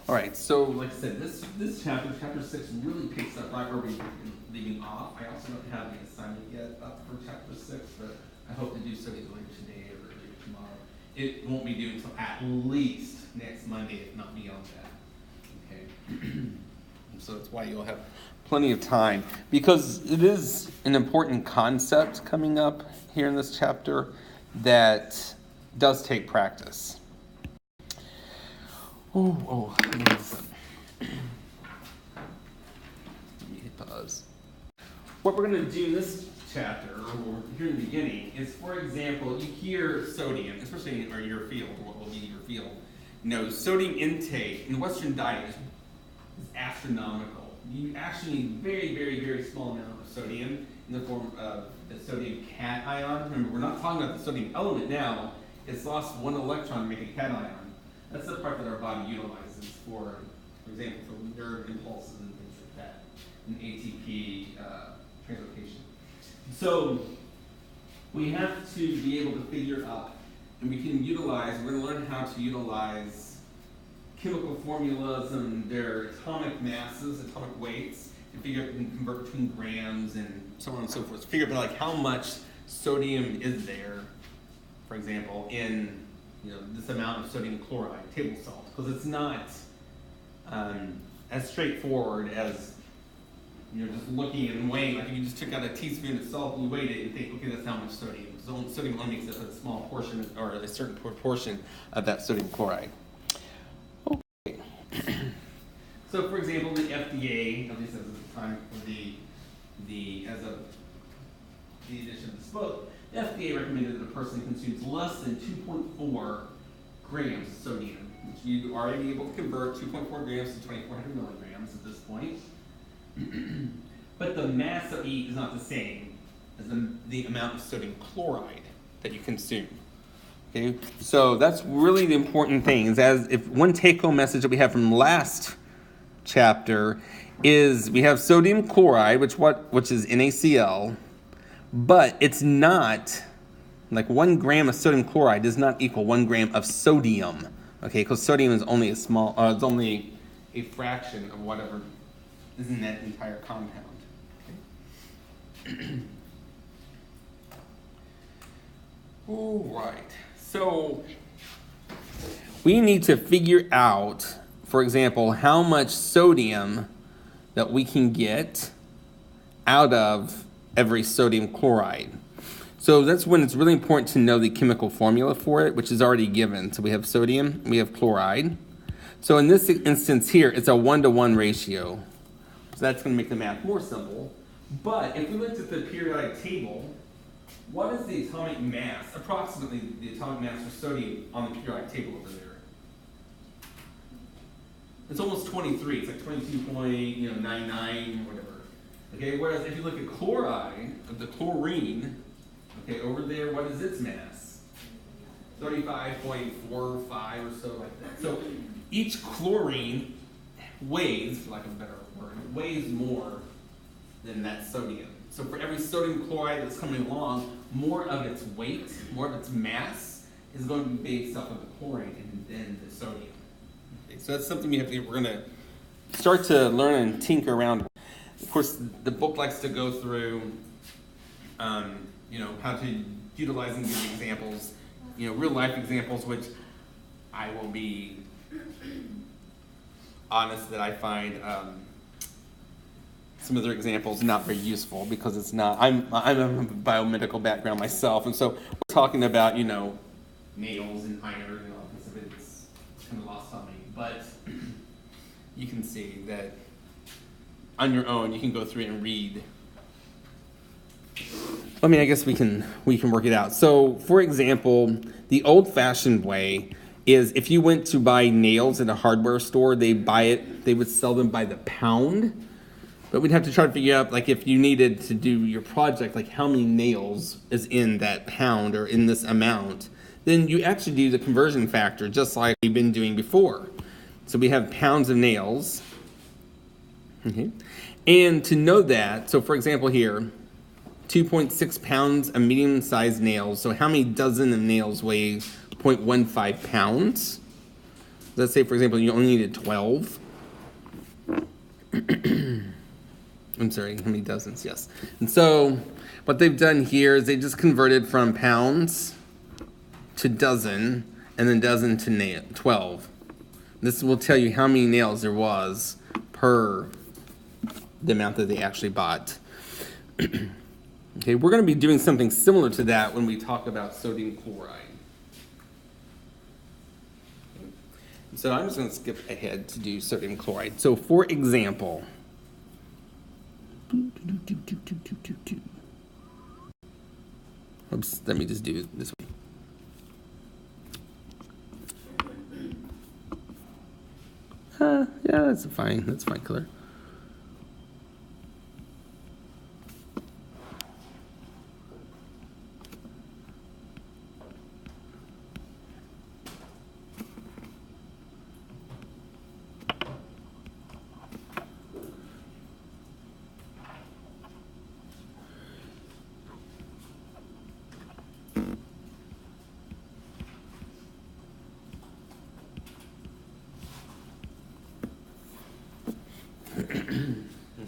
All right, so like I said, this chapter, chapter 6, really picks up right where we've been leaving off. I also don't have the assignment yet up for chapter 6, but I hope to do so either later today or later tomorrow. It won't be due until at least next Monday, if not beyond that. Okay. So that's why you'll have plenty of time, because it is an important concept coming up here in this chapter that does take practice. Let me hit pause. What we're going to do in this chapter, or here in the beginning, is, for example, you hear sodium, especially in your field, or what will be your field. Sodium intake in the Western diet is astronomical. You actually need very, very, very small amount of sodium in the form of the sodium cation. Remember, we're not talking about the sodium element now. It's lost one electron to make a cation. That's the part that our body utilizes for example, for nerve impulses and things like that, and ATP translocation. So we have to be able to figure out, and we're going to learn how to utilize chemical formulas and their atomic masses, atomic weights, and figure out and convert between grams and so on and so forth. Figure out like how much sodium is there, for example, in this amount of sodium chloride, table salt, because it's not as straightforward as just looking and weighing. Like if you just took out a teaspoon of salt and you weighed it and think, okay, that's how much sodium. Because sodium only makes up a small portion or a certain proportion of that sodium chloride. Okay. So, for example, the FDA, at least as of the time for the edition of this book, the FDA recommended that a person consumes less than 2.4 grams of sodium, which you are able to convert 2.4 grams to 2,400 milligrams at this point. But the mass that we eat is not the same as the amount of sodium chloride that you consume. Okay, so that's really the important thing. Is as if one take-home message that we have from last chapter is we have sodium chloride, which is NaCl. But it's not, like 1 gram of sodium chloride does not equal 1 gram of sodium, okay? Because sodium is only it's only a fraction of whatever is in that entire compound. Okay? All right, so we need to figure out, for example, how much sodium that we can get out of every sodium chloride. So that's when it's really important to know the chemical formula for it, which is already given. So we have sodium, we have chloride. So in this instance here, it's a 1-to-1 ratio. So that's going to make the math more simple. But if we looked at the periodic table, what is the atomic mass, approximately the atomic mass for sodium on the periodic table over there? It's almost 23. It's like 22.99 or whatever. Okay, whereas if you look at chloride, of the chlorine, okay, over there, what is its mass? 35.45 or so like that. So each chlorine weighs, for lack of a better word, weighs more than that sodium. So for every sodium chloride that's coming along, more of its weight, more of its mass is going to be based off of the chlorine and then the sodium. Okay, so that's something we're going to start to learn and tinker around. Of course, the book likes to go through, how to utilize and give examples, real life examples, which I will be honest that I find some of their examples not very useful because it's not. I'm a biomedical background myself, and so we're talking about nails and iron and all this of it. It's kind of lost on me, but you can see that. On your own, you can go through it and read. I guess we can work it out. So, for example, the old-fashioned way is if you went to buy nails at a hardware store, they would sell them by the pound. But we'd have to try to figure out, like, if you needed to do your project, like how many nails is in that pound or in this amount, then you actually do the conversion factor just like we've been doing before. So we have pounds of nails. Okay. And to know that, so for example here, 2.6 pounds of medium-sized nails. So how many dozen of nails weigh 0.15 pounds? Let's say, for example, you only needed 12. I'm sorry, how many dozens? Yes. And so what they've done here is they just converted from pounds to dozen, and then dozen to 12. This will tell you how many nails there was per the amount that they actually bought. Okay, we're going to be doing something similar to that when we talk about sodium chloride. So I'm just going to skip ahead to do sodium chloride. So for example, oops, let me just do this one. Yeah, that's fine. That's fine color.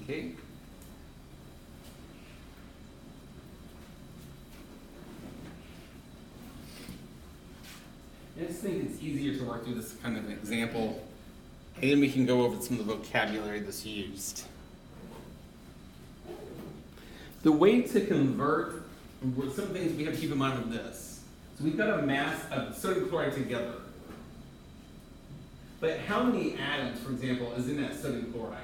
Okay. I just think it's easier to work through this kind of example, and then we can go over some of the vocabulary that's used. The way to convert, some things we have to keep in mind with this. So we've got a mass of sodium chloride together. But how many atoms, for example, is in that sodium chloride?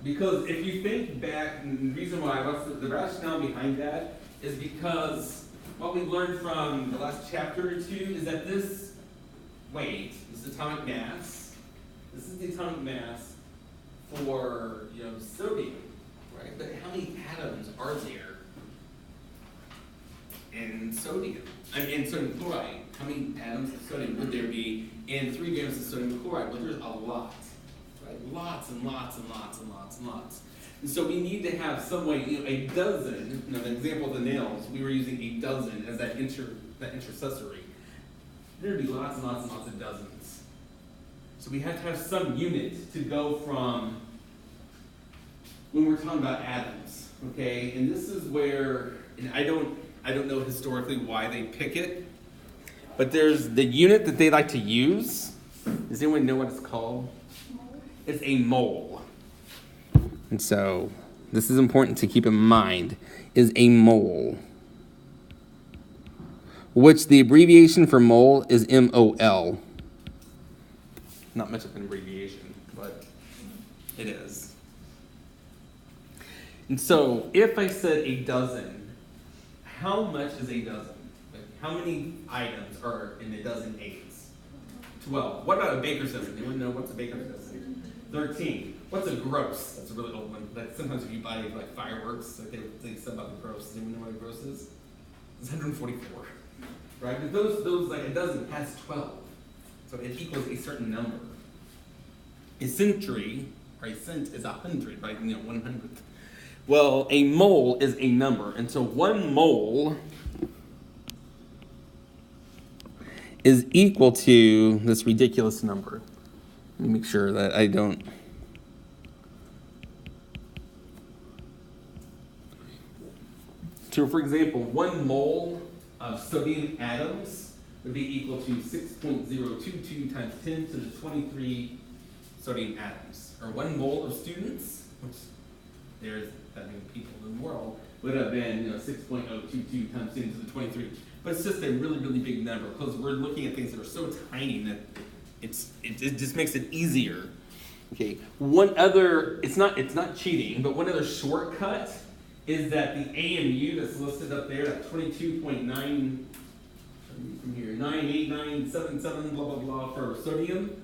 Because if you think back, and the reason why, the rationale behind that is because what we learned from the last chapter or two is that this weight, this atomic mass, this is the atomic mass for sodium, right? But how many atoms are there in sodium? In sodium chloride, how many atoms of sodium would there be in 3 grams of sodium chloride? Well, there's a lot. Right? Lots and lots and lots and lots and lots. And so we need to have some way, a dozen, the example of the nails, we were using a dozen as that intercessory. There would be lots and lots and lots of dozens. So we have to have some unit to go from when we're talking about atoms, okay? And this is where, and I don't know historically why they pick it, but there's the unit that they like to use. Does anyone know what it's called? It's a mole. And so this is important to keep in mind, is a mole, which the abbreviation for mole is MOL. Not much of an abbreviation, but it is. And so if I said a dozen, how much is a dozen? Like how many items are in a dozen A's? 12. What about a baker's dozen? Anyone know what's a baker's dozen? 13. What's a gross? That's a really old one. That sometimes if you buy like fireworks, like they say about the gross. Does anyone know what a gross is? It's 144. Right? But those like a dozen has 12. So it equals a certain number. A century, or a cent is 100, right? 100th. Well, a mole is a number, and so 1 mole is equal to this ridiculous number. Let me make sure that I don't. So, for example, 1 mole of sodium atoms would be equal to 6.022 times 10 to the 23 sodium atoms. Or 1 mole of students, which there's that many people in the world, would have been 6.022 times 10 to the 23. But it's just a really, really big number because we're looking at things that are so tiny that it just makes it easier. Okay. One other, it's not cheating, but one other shortcut is that the AMU that's listed up there, that 22.9 from here, 98977 blah blah blah for sodium,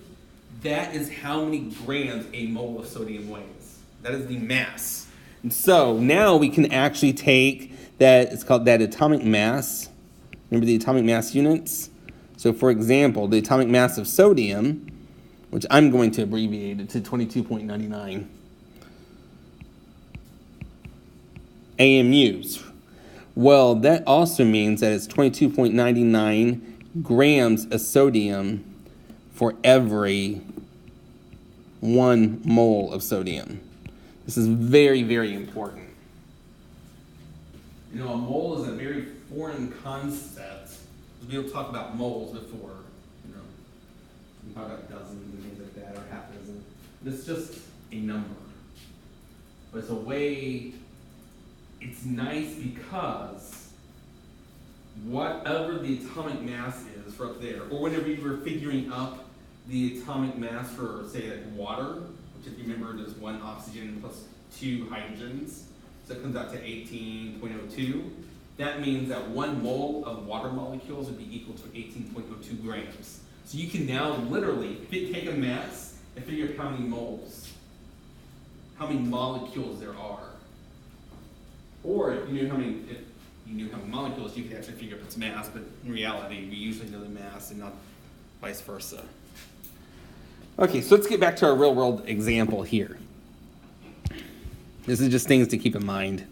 that is how many grams a mole of sodium weighs. That is the mass. And so now we can actually take that, it's called that atomic mass. Remember the atomic mass units? So for example, the atomic mass of sodium, which I'm going to abbreviate it to 22.99 AMUs. Well, that also means that it's 22.99 grams of sodium for every 1 mole of sodium. This is very, very important. You know, a mole is a very foreign concept. We don't talk about moles before. You know, we talk about dozens and things like that, or half a dozen. It's just a number. But it's a way, it's nice because whatever the atomic mass is for up there, or whenever you were figuring up the atomic mass for, say, like water, which if you remember is 1 oxygen plus 2 hydrogens, so it comes out to 18.02. That means that 1 mole of water molecules would be equal to 18.02 grams. So you can now literally take a mass and figure out how many moles, how many molecules there are. Or if you knew how many molecules, you could actually figure out its mass, but in reality, we usually know the mass and not vice versa. Okay, so let's get back to our real world example here. This is just things to keep in mind.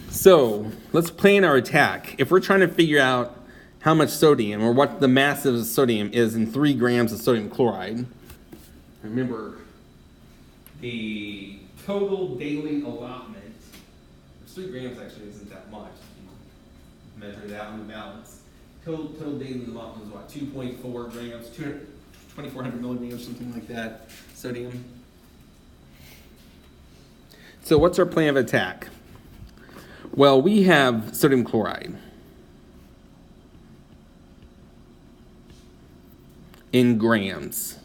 So let's plan our attack. If we're trying to figure out how much sodium, or what the mass of sodium is in 3 grams of sodium chloride, remember the total daily allotment, 3 grams actually isn't that much. You measure it out on the balance. Total daily allotment is what, 2.4 grams, 2,400 milligrams, something like that, sodium. So what's our plan of attack? Well, we have sodium chloride in grams.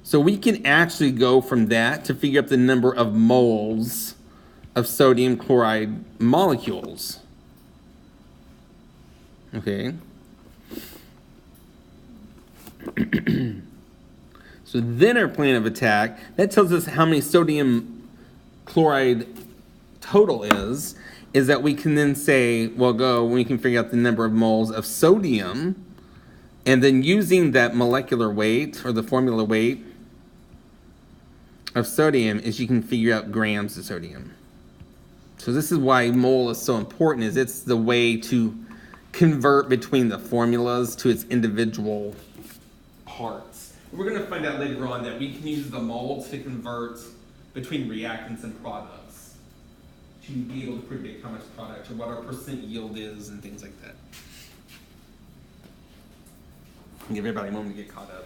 So we can actually go from that to figure out the number of moles of sodium chloride molecules. Okay. So then our plan of attack, that tells us how many sodium chloride total is that we can then say, well, we can figure out the number of moles of sodium, and then using that molecular weight or the formula weight of sodium is you can figure out grams of sodium. So this is why mole is so important, is it's the way to convert between the formulas to its individual parts. We're going to find out later on that we can use the mole to convert between reactants and products to be able to predict how much product or what our percent yield is and things like that. Give everybody a moment to get caught up.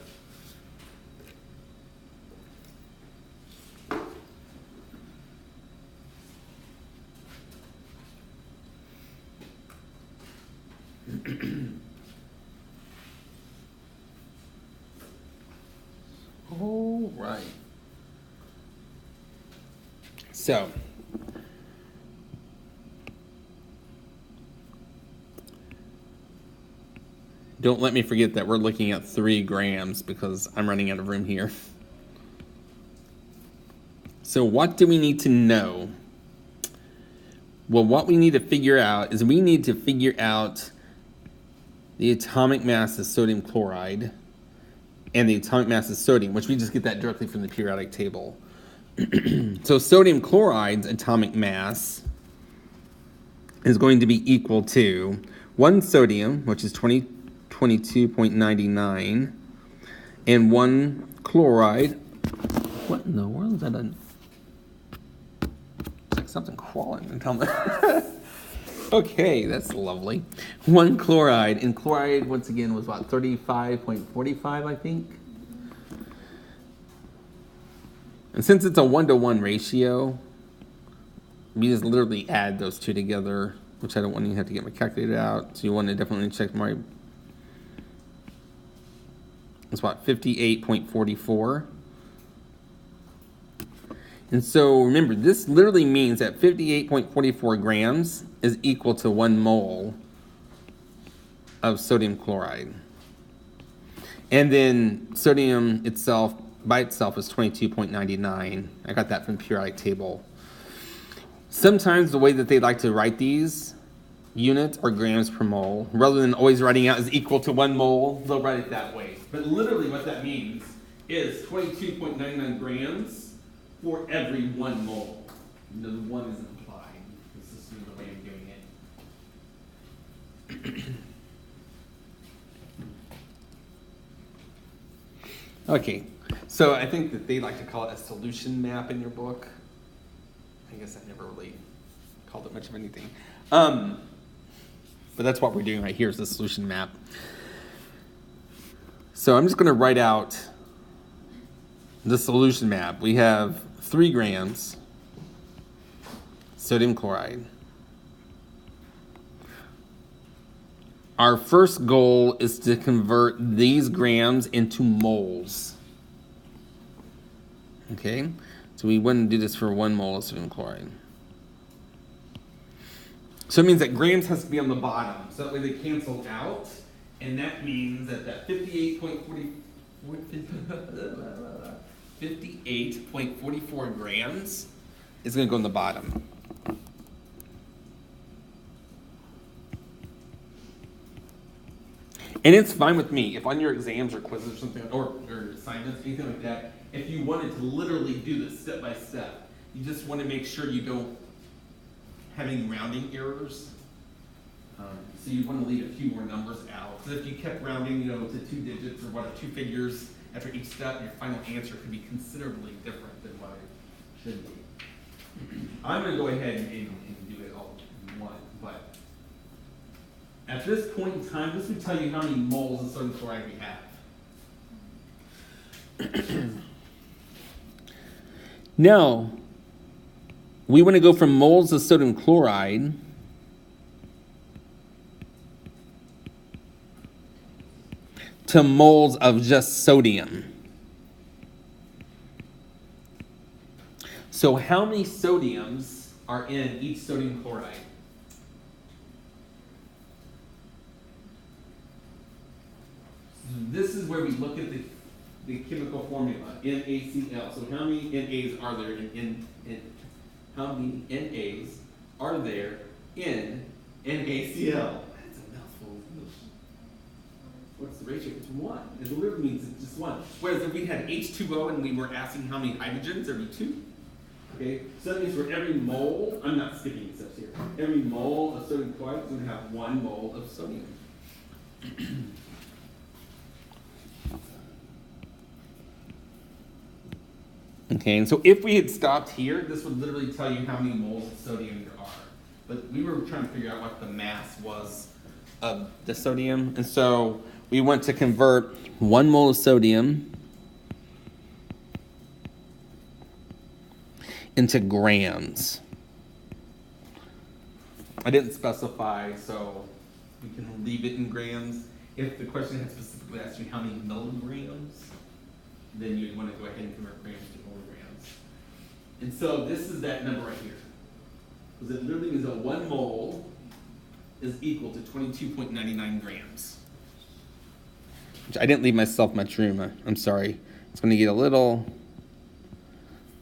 All right. So, don't let me forget that we're looking at 3 grams because I'm running out of room here. So what do we need to know? Well, what we need to figure out is we need to figure out the atomic mass of sodium chloride and the atomic mass of sodium, which we just get that directly from the periodic table. So sodium chloride's atomic mass is going to be equal to 1 sodium, which is 22.99, and 1 chloride. What in the world is that? It's like something crawling and coming. Okay, that's lovely. 1 chloride, and chloride once again was what, 35.45, I think. And since it's a 1-to-1 ratio, we just literally add those two together, which I don't want you to have to get my calculator out. So you want to definitely check my. It's what, 58.44. And so remember, this literally means that 58.44 grams is equal to 1 mole of sodium chloride. And then sodium itself, by itself, is 22.99. I got that from the periodic table. Sometimes the way that they like to write these units are grams per mole. Rather than always writing out as equal to 1 mole, they'll write it that way. But literally what that means is 22.99 grams for every 1 mole. The 1 isn't applied. This is the way of doing it. Okay, so I think that they like to call it a solution map in your book. I guess I never really called it much of anything. But that's what we're doing right here is the solution map. So I'm just going to write out the solution map. We have 3 grams sodium chloride. Our first goal is to convert these grams into moles. Okay, so we wouldn't do this for 1 mole of sodium chloride. So it means that grams has to be on the bottom, so that way they cancel out, and that means that that 58.44 grams is going to go in the bottom. And it's fine with me if on your exams or quizzes or something, or assignments, anything like that, if you wanted to literally do this step by step, you just want to make sure you don't have any rounding errors. So you want to leave a few more numbers out. Because if you kept rounding, to 2 digits or 2 figures after each step, your final answer could be considerably different than what it should be. I'm going to go ahead and do it all in one, but at this point in time, this would tell you how many moles of sodium chloride we have. Now, we want to go from moles of sodium chloride to moles of just sodium. So how many sodiums are in each sodium chloride? This is where we look at the chemical formula, NaCl. So how many NAs are there in how many NAs are there in NaCl? That's a mouthful. What's the ratio? It's 1. It literally means it's just 1. Whereas if we had H2O and we were asking how many hydrogens, there'd be 2. Okay, so that means for every mole, I'm not skipping steps here, every mole of sodium chloride is going to have 1 mole of sodium. Okay, and so if we had stopped here, this would literally tell you how many moles of sodium there are. But we were trying to figure out what the mass was of the sodium. And so we want to convert 1 mole of sodium into grams. I didn't specify, so we can leave it in grams. If the question had specifically asked you how many milligrams, then you'd want to go ahead and convert grams to milligrams. And so this is that number right here. Because it literally means that 1 mole is equal to 22.99 grams. Which I didn't leave myself much room. I'm sorry. It's going to get a little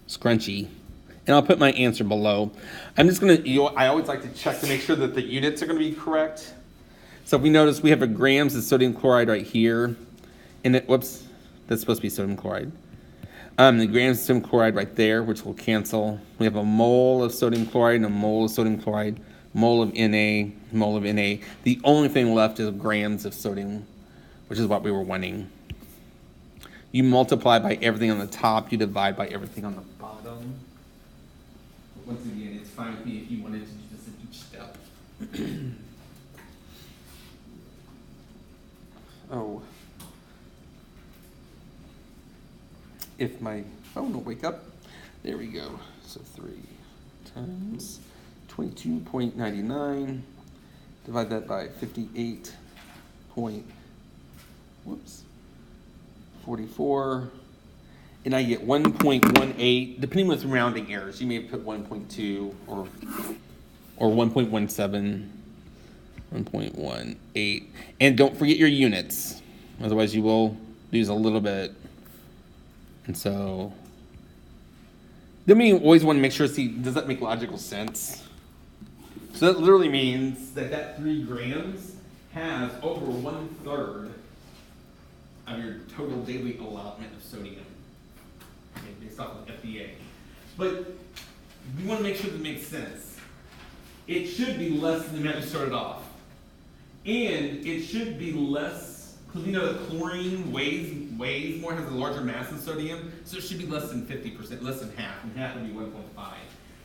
scrunchy. And I'll put my answer below. I'm just going to, I always like to check to make sure that the units are going to be correct. So if we notice we have a grams of sodium chloride right here. And it, whoops, that's supposed to be sodium chloride. The grams of sodium chloride right there, which will cancel. We have a mole of sodium chloride and a mole of sodium chloride, mole of Na, mole of Na. The only thing left is grams of sodium, which is what we were wanting. You multiply by everything on the top, you divide by everything on the bottom. Once again, it's fine with me if you wanted to do this at each step. Oh. If my phone will wake up. There we go. So 3 times 22.99. Divide that by 44. And I get 1.18, depending on the rounding errors. You may have put 1.2 or 1.17, 1.18. And don't forget your units. Otherwise you will lose a little bit. And so, then we always want to make sure, see, does that make logical sense? So that literally means that 3 grams has over 1/3 of your total daily allotment of sodium. Based off of FDA. But we want to make sure that it makes sense. It should be less than the amount you started off. And it should be less, because we know that chlorine weighs weighs more, has a larger mass than sodium, so it should be less than 50%, less than half, and half would be 1.5.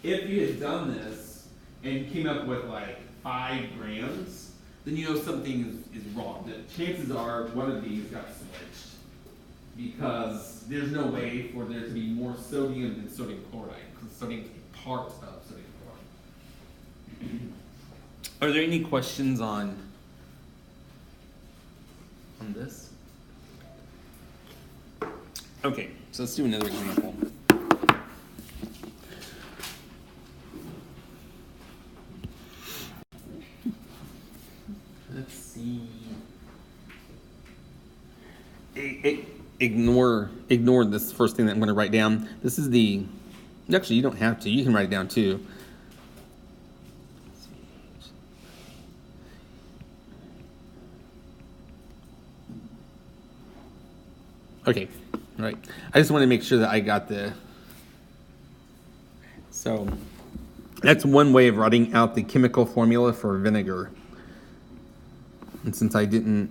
If you had done this and came up with like 5 grams, then you know something is wrong. The chances are one of these got switched because there's no way for there to be more sodium than sodium chloride, because sodium is a part of sodium chloride. Are there any questions on this? Okay, so let's do another example. Let's see. Ignore this first thing that I'm going to write down. This is the, actually you don't have to, you can write it down too. Okay, all right. I just want to make sure that I got the, so that's one way of writing out the chemical formula for vinegar. And since I didn't,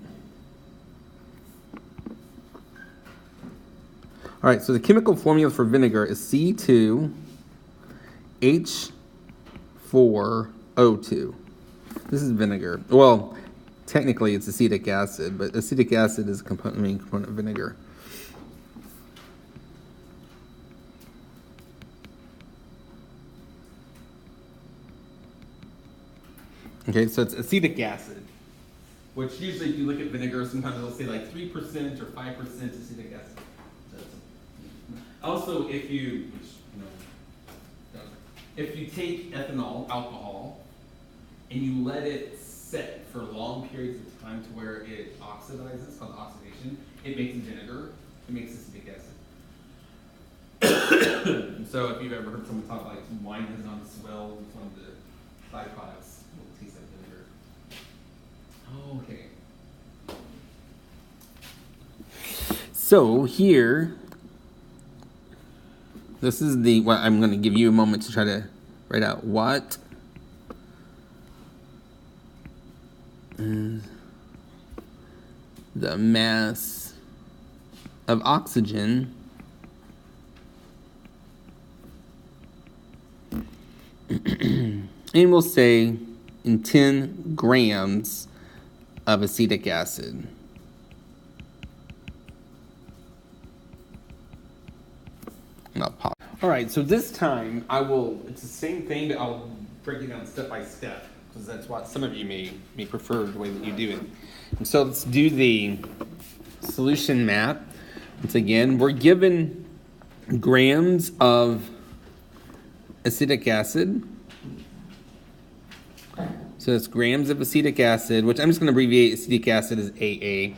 all right, so the chemical formula for vinegar is C2H4O2. This is vinegar. Well, technically it's acetic acid, but acetic acid is a main component of vinegar. Okay, so it's acetic acid, which usually if you look at vinegar, sometimes they'll say like 3% or 5% acetic acid. Also, if you take ethanol, alcohol, and you let it set for long periods of time to where it oxidizes, called oxidation, it makes vinegar, it makes acetic acid. So if you've ever heard someone talk like wine has on swell, it's one of the byproducts. Taste like vinegar. Okay. So here, this is the, what I'm going to give you a moment to try to write out what is the mass of oxygen and we'll say in 10 grams of acetic acid. All right, so this time it's the same thing, but I'll break it down step by step, because that's what some of you may prefer the way that you do it. And so let's do the solution map. Once again, we're given grams of acetic acid. So it's grams of acetic acid, which I'm just going to abbreviate acetic acid as AA.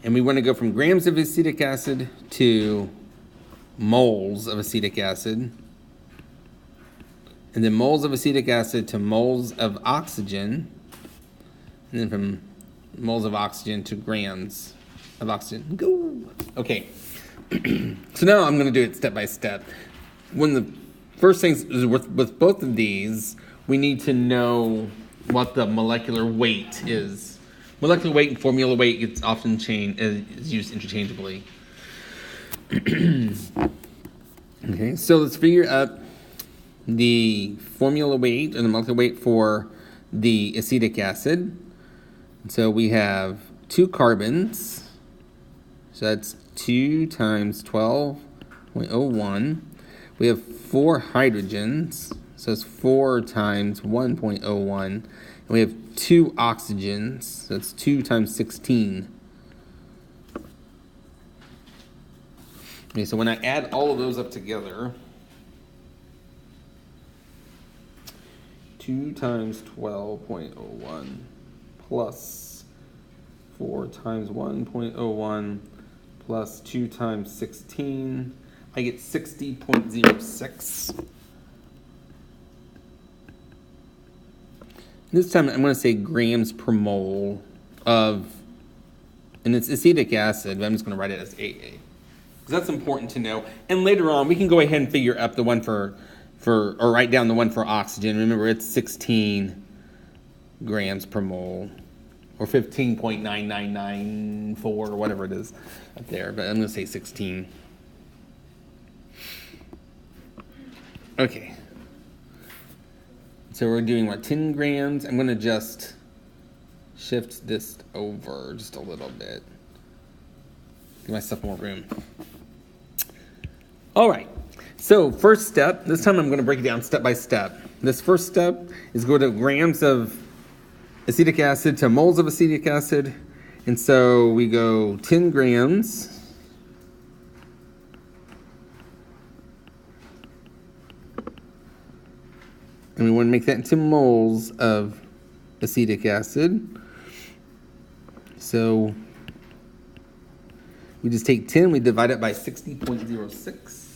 And we want to go from grams of acetic acid to moles of acetic acid. And then moles of acetic acid to moles of oxygen. And then from moles of oxygen to grams of oxygen. Go! Okay. So now I'm going to do it step by step. One of the first things is with both of these, we need to know what the molecular weight is. Molecular weight and formula weight gets often is used interchangeably. Okay, so let's figure out the formula weight and the molecular weight for the acetic acid. So we have 2 carbons. So that's 2 times 12.01. We have 4 hydrogens. So it's 4 times 1.01. And we have 2 oxygens. So that's 2 times 16. Okay, so when I add all of those up together, 2 times 12.01 plus 4 times 1.01 plus 2 times 16, I get 60.06. This time I'm going to say grams per mole of, and it's acetic acid, but I'm just going to write it as AA. Because that's important to know. And later on, we can go ahead and figure up the one or write down the one for oxygen. Remember, it's 16 grams per mole. or 15.9994 or whatever it is up there, but I'm going to say 16. Okay. So we're doing what, 10 grams? I'm going to just shift this over just a little bit. Give myself more room. All right. So first step, this time I'm going to break it down step by step. This first step is go to grams of acetic acid to moles of acetic acid. And so we go 10 grams. And we want to make that into moles of acetic acid. So we just take 10, we divide it by 60.06.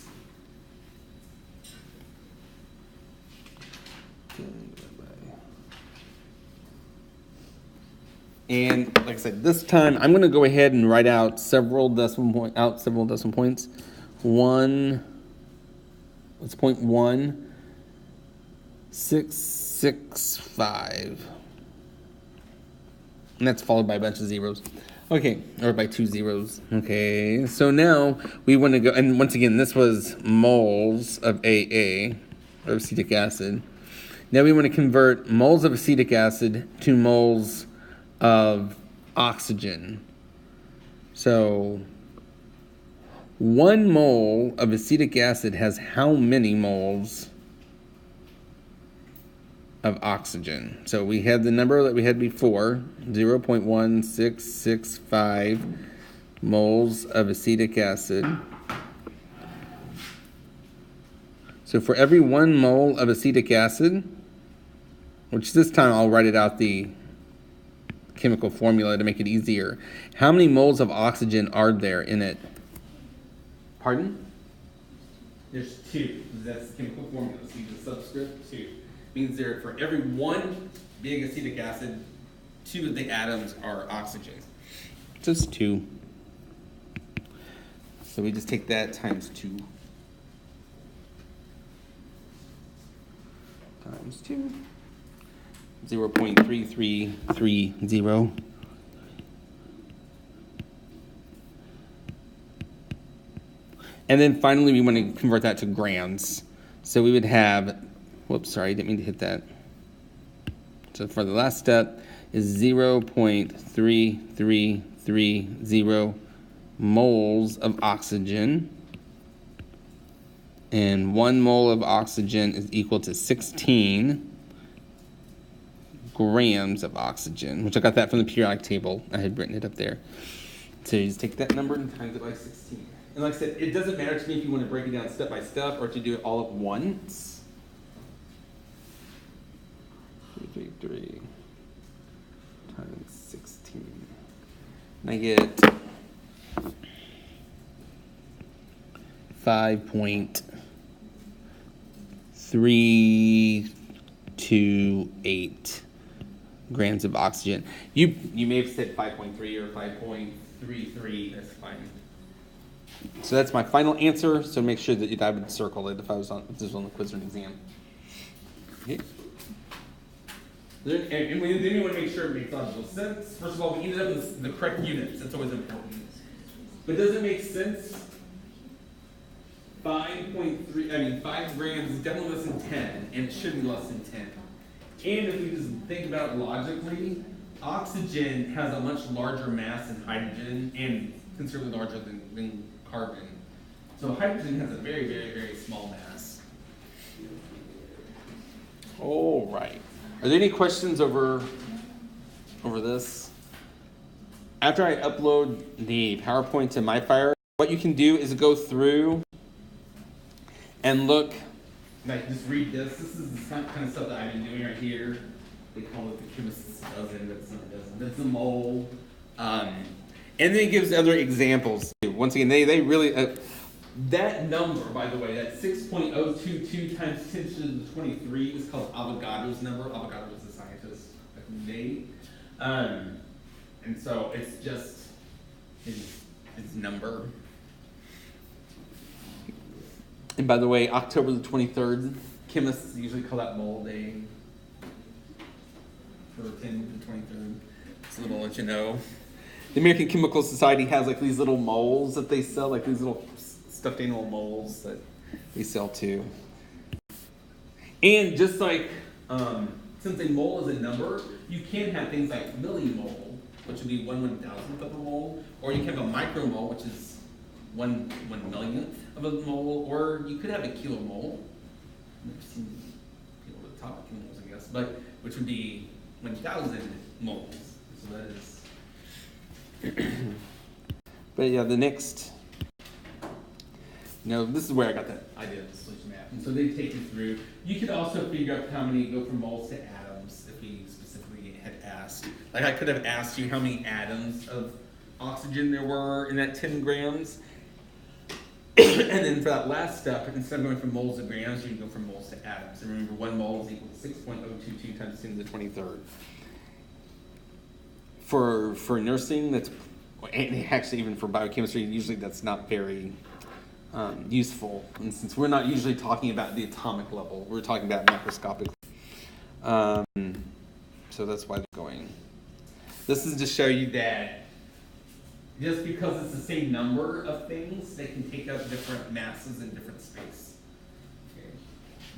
And like I said, this time I'm going to go ahead and write out several decimal points. Let's point 1.665. And that's followed by a bunch of zeros. Okay, or by 2 zeros. Okay, so now we want to go, and once again, this was moles of AA, or acetic acid. Now we want to convert moles of acetic acid to moles of oxygen. So 1 mole of acetic acid has how many moles of oxygen? So we had the number that we had before, 0.1665 moles of acetic acid. So for every 1 mole of acetic acid, which this time I'll write it out the chemical formula to make it easier. How many moles of oxygen are there in it? Pardon? There's 2. That's the chemical formula. So you just subscript 2. Means there for every 1 big acetic acid, 2 of the atoms are oxygen. Just 2. So we just take that times 2. Times 2. 0.3330. And then finally we want to convert that to grams. So we would have, whoops, sorry, I didn't mean to hit that. So for the last step is 0.3330 moles of oxygen. And 1 mole of oxygen is equal to 16 grams of oxygen, which I got that from the periodic table. I had written it up there. So you just take that number and times it by 16. And like I said, it doesn't matter to me if you want to break it down step by step or to do it all at once. 3 times 16. And I get 5.328 grams of oxygen. You may have said 5.3 or 5.33. That's fine. So that's my final answer. So make sure that I would circle it if this was on the quiz or an exam. Okay. And then we want to make sure it makes logical sense. First of all, we ended up with the correct units. That's always important. But does it make sense? 5 grams is definitely less than 10, and it should be less than 10. And if we just think about it logically, oxygen has a much larger mass than hydrogen, and considerably larger than carbon. So hydrogen has a very, very, very small mass. All right. Are there any questions over this? After I upload the PowerPoint to MyFire, what you can do is go through and look, like just read this. This is the kind of stuff that I've been doing right here. They call it the chemist's dozen, but it's not a dozen. That's a mole. And then it gives other examples too. Once again, they really, that number, by the way, that 6.022 times 10 to the 23 is called Avogadro's number. Avogadro was a scientist back in the day. And so it's just his number. And by the way, October the 23rd, chemists usually call that mole day for 10 to the 23rd. It's a little let you know. The American Chemical Society has like these little moles that they sell, like these little stuffed animal moles that they sell too. And just like, since a mole is a number, you can have things like millimole, which would be 1/1000th of a mole, or you can have a micromole, which is 1/1,000,000th of a mole, or you could have a kilomole. I've never seen people with atomic moles, I guess, but which would be 1,000 moles. So that is. But yeah, the next. This is where I got that idea of the solution map. And so they take you through. You could also figure out how many go from moles to atoms if we specifically had asked. Like I could have asked you how many atoms of oxygen there were in that 10 grams. And then for that last step, instead of going from moles to grams, you can go from moles to atoms. And remember, 1 mole is equal to 6.022 times 10 to the 23rd. For nursing, and actually even for biochemistry, usually that's not very useful. And since we're not usually talking about the atomic level, we're talking about macroscopic. So that's why they're going. This is to show you that just because it's the same number of things, they can take up different masses in different space. Okay.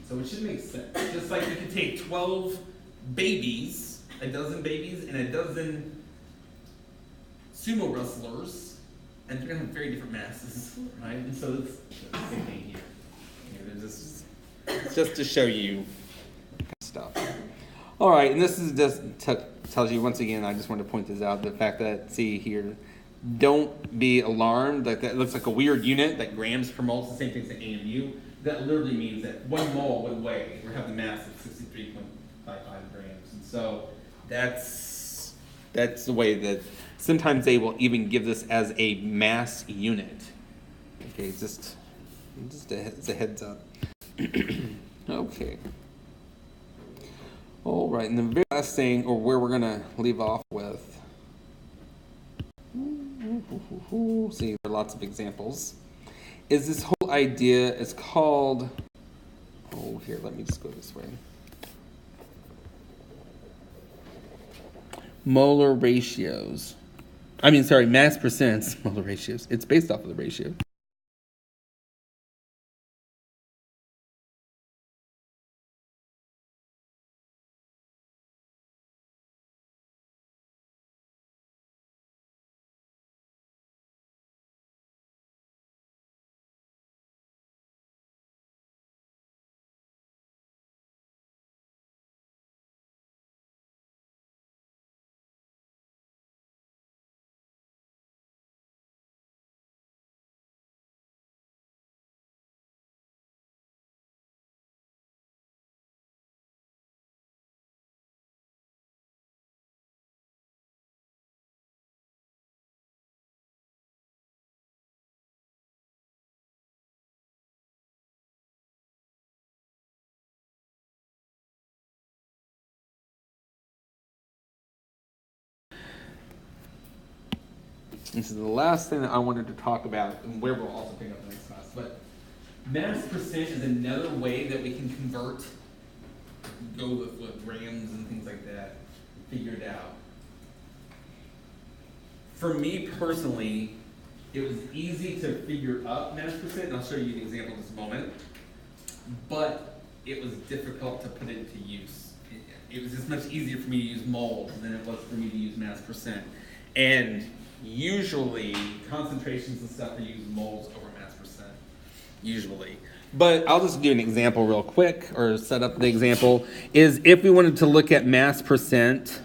So it should make sense. Just like you could take 12 babies, a dozen babies, and a dozen sumo wrestlers, and they're going to have very different masses, right? And so it's the same thing here. Just to show you stuff. All right, and this is just tells you once again, I just want to point this out, the fact that, see here, don't be alarmed. Like that looks like a weird unit, that grams per mole, it's the same thing as the AMU. That literally means that 1 mole would weigh, or have the mass of 63.55 grams. And so that's the way that sometimes they will even give this as a mass unit. Okay, just as a heads up. Okay. All right, and the very last thing, or where we're going to leave off with, see, there are lots of examples, is this whole idea. It's called, here, let me just go this way. Molar ratios. Mass percents, molar ratios. It's based off of the ratio. This is the last thing that I wanted to talk about, and where we'll also pick up the next class. But mass percent is another way that we can convert, go with grams and things like that, figure it out. For me personally, it was easy to figure up mass percent, and I'll show you an example in just a moment. But it was difficult to put it into use. It was just much easier for me to use moles than it was for me to use mass percent. And usually, concentrations and stuff are used moles over mass percent, usually. But I'll just do an example real quick, or set up the example, is if we wanted to look at mass percent,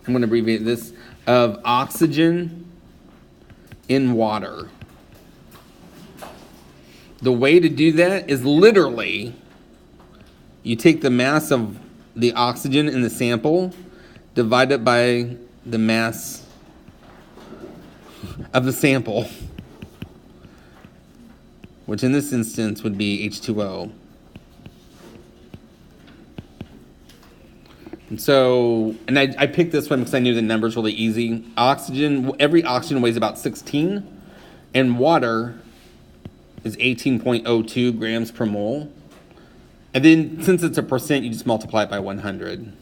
I'm going to abbreviate this, of oxygen in water. The way to do that is literally, you take the mass of the oxygen in the sample, divide it by the mass of the sample, which in this instance would be H2O. And so, and I picked this one because I knew the number's really easy. Oxygen, every oxygen weighs about 16, and water is 18.02 grams per mole. And then, since it's a percent, you just multiply it by 100.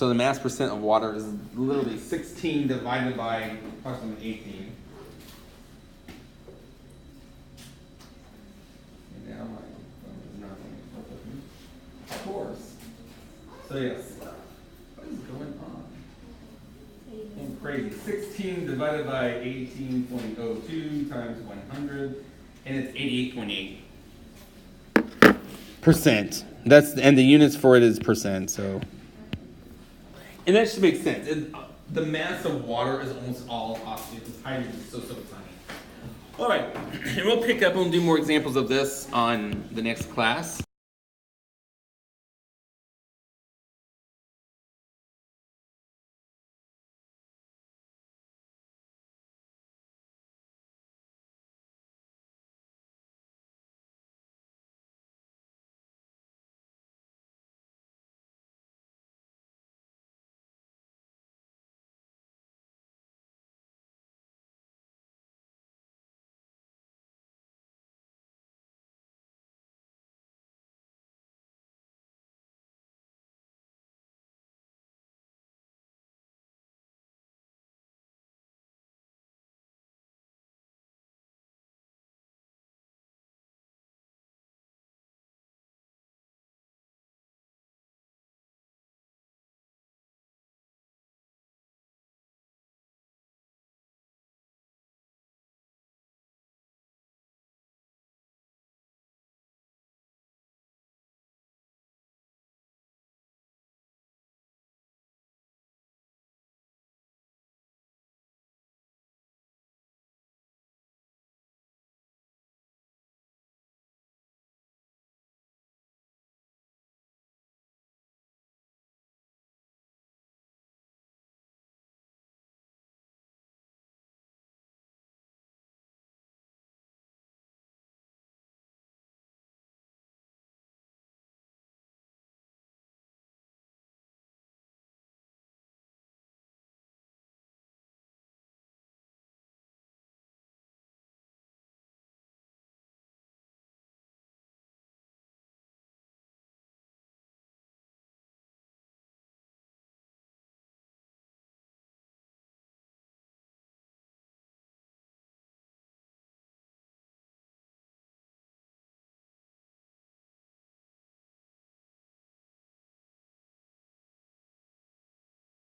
So the mass percent of water is literally 16 divided by approximately 18. And now my phone is not going to work with me. Of course. So yes, what is going on? I'm crazy. 16 divided by 18.02 times 100, and it's 88.8%. And the units for it is percent. So, and that should make sense. The mass of water is almost all oxygen because hydrogen is so tiny. All right, and we'll pick up and do more examples of this on the next class.